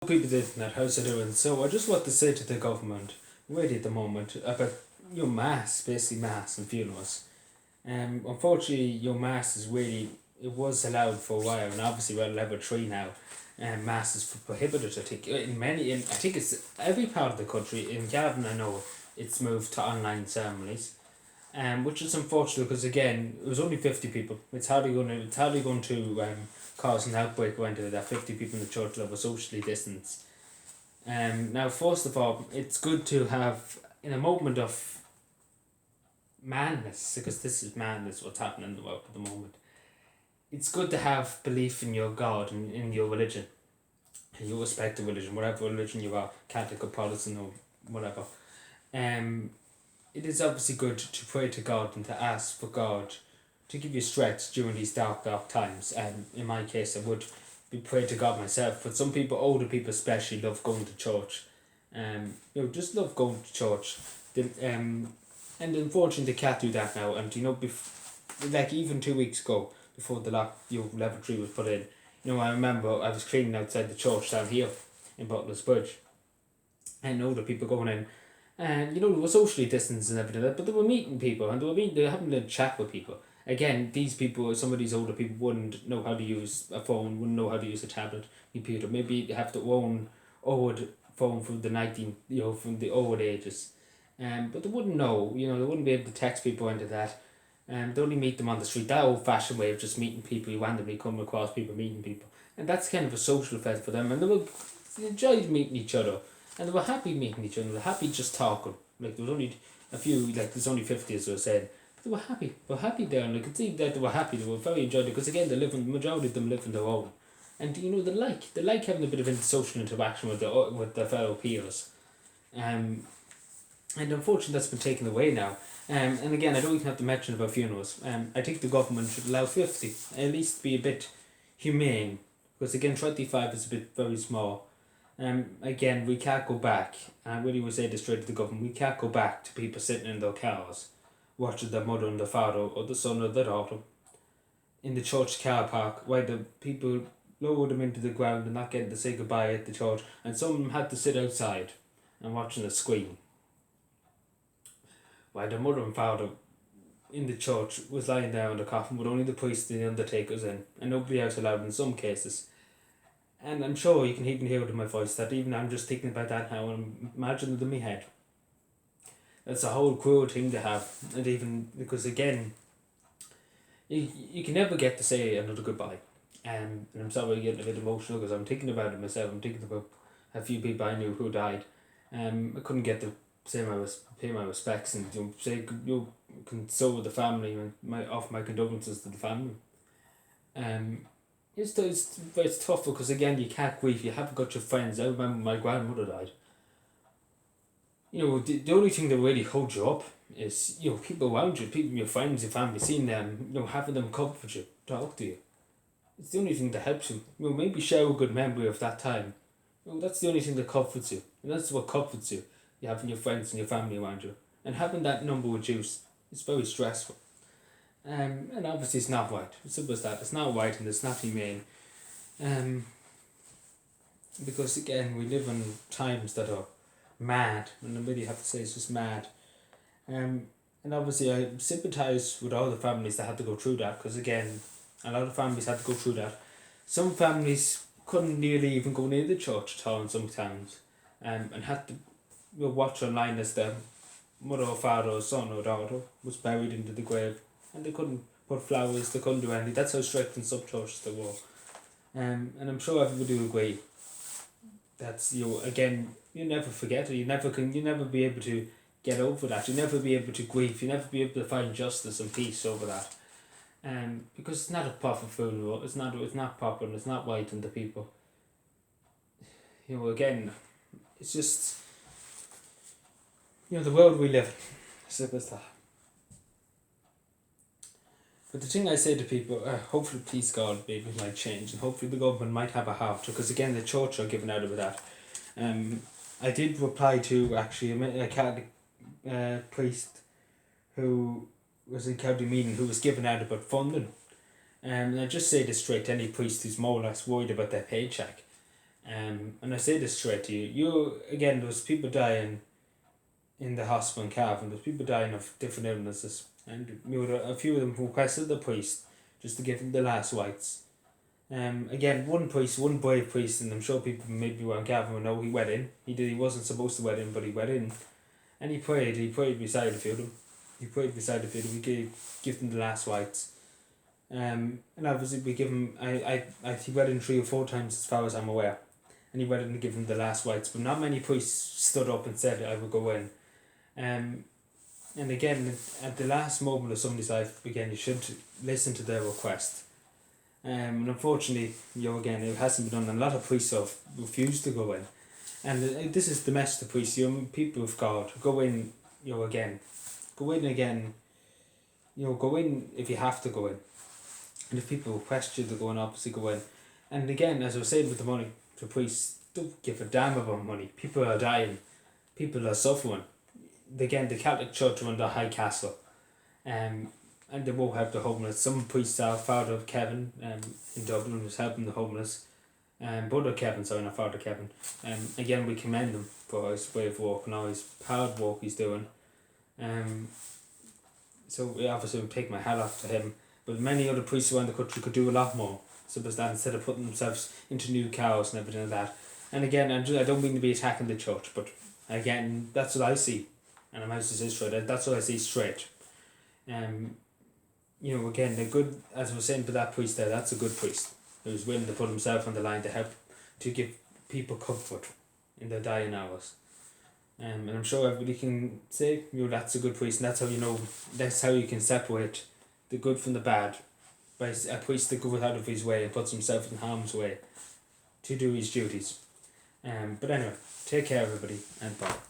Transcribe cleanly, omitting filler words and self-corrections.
People the internet, how's it doing? So I just want to say to the government, really at the moment, about your mass, basically mass and funerals. Unfortunately, your mass is really, it was allowed for a while, and obviously we're at level 3 now, and mass is prohibited, I think. I think it's every part of the country, in Gavin I know, it's moved to online ceremonies. Which is unfortunate because again it was only 50 people. It's hardly going to cause an outbreak when there are 50 people in the church that were socially distanced. Now first of all, it's good to have in a moment of madness, because this is madness what's happening in the world at the moment. It's good to have belief in your God and in your religion, in your respective religion, whatever religion you are, Catholic or Protestant or whatever. Um, it is obviously good to pray to God and to ask for God to give you strength during these dark times. In my case, I would be praying to God myself. But some people, older people especially, love going to church. Just love going to church. And unfortunately, they can't do that now. And like even 2 weeks ago, before the level 3 was put in, I remember I was cleaning outside the church down here in Butler's Bridge, and older people going in, and they were socially distanced and everything like that, but they were meeting people and they were having a chat with people. Again, some of these older people wouldn't know how to use a phone, wouldn't know how to use a tablet, computer. Maybe they have their own old phone from the from the old ages. But they wouldn't know, they wouldn't be able to text people into that. They only meet them on the street. That old fashioned way of just meeting people, you randomly come across people, meeting people. And that's kind of a social effect for them. And they enjoyed meeting each other. And they were happy meeting each other. They were happy just talking. Like there was only a few, like there's only 50 as I said. But they were happy. They were happy there, and I could see that they were happy. They were very enjoyed it because again, the majority of them live on their own, and they like having a bit of social interaction with their fellow peers. Um, and unfortunately, that's been taken away now. And again, I don't even have to mention about funerals. I think the government should allow 50, at least be a bit humane, because again, 25 is a bit very small. Again, we can't go back. I really would say this straight to the government. We can't go back to people sitting in their cars, watching their mother and their father or the son or the daughter in the church car park, while the people lower them into the ground and not getting to say goodbye at the church, and some of them had to sit outside and watching the screen, while their mother and father in the church was lying there in the coffin with only the priest and the undertakers in, and nobody else allowed in some cases. And I'm sure you can even hear it in my voice that even I'm just thinking about that now and imagining it in my head. That's a whole cruel thing to have. And even because again, you can never get to say another goodbye. And I'm sorry getting a bit emotional because I'm thinking about it myself. I'm thinking about a few people I knew who died. I couldn't get to pay my respects and say console with the family and offer my condolences to the family. It's tough because again you can't grieve. You haven't got your friends. I remember my grandmother died. The only thing that really holds you up is people around you, people, your friends, your family, seeing them, having them comfort you, talk to you. It's the only thing that helps you. Maybe share a good memory of that time. That's the only thing that comforts you. And that's what comforts you. You having your friends and your family around you, and having that number reduced. It's very stressful. And obviously it's not right. It's simple as that. It's not right and it's not humane. Because again, we live in times that are mad, and I really have to say it's just mad. And obviously I sympathise with all the families that had to go through that, because again, a lot of families had to go through that. Some families couldn't nearly even go near the church at all in some towns, and had to watch online as their mother or father or son or daughter was buried into the grave, and they couldn't put flowers, they couldn't do anything. That's how strict in some churches they were. And I'm sure everybody will agree. That's again, you never forget it. You never be able to get over that. You never be able to grieve. You never be able to find justice and peace over that. Because it's not a proper funeral. It's not proper and it's not right in the people. Again, it's just the world we live in. Simple as that. But the thing I say to people, hopefully, please God, maybe it might change, and hopefully the government might have a heart, because again, the church are giving out of that. I did reply to actually a Catholic priest who was in county meeting who was giving out about funding. And I just say this straight to any priest who's more or less worried about their paycheck. And I say this straight to you, again, there's people dying in the hospital in Cavan, there's people dying of different illnesses, and a few of them requested the priest just to give them the last rites. Again, one brave priest, and I'm sure people maybe around Cavan will know he went in. He wasn't supposed to went in, but he went in, and he prayed beside a few of them. He give them the last rites. And obviously we give him, he went in 3 or 4 times as far as I'm aware. And he went in to give him the last rites, but not many priests stood up and said, I will go in. And again, at the last moment of somebody's life, again, you should listen to their request. And unfortunately, again, it hasn't been done. A lot of priests have refused to go in. And this is the message to priests, people of God, go in, again. Go in again. Go in if you have to go in. And if people request you to go in, obviously go in. And again, as I was saying with the money, to priests, don't give a damn about money. People are dying. People are suffering. Again, the Catholic Church are under high castle. And they won't help the homeless. Some priests are Father Kevin in Dublin who's helping the homeless. Brother Kevin, sorry, not Father Kevin. Again, we commend him for his way of work and all his hard work he's doing. So we obviously would take my hat off to him. But many other priests around the country could do a lot more. So that instead of putting themselves into new cows and everything like that. And again, I don't mean to be attacking the church, but again, that's what I see. And I'm just say straight. That's what I see straight. Again, the good, as I was saying, for that priest there, that's a good priest who's willing to put himself on the line to help, to give people comfort in their dying hours. And I'm sure everybody can say, that's a good priest, and that's how you can separate the good from the bad, by a priest that goes out of his way and puts himself in harm's way to do his duties. But anyway, take care everybody, and bye.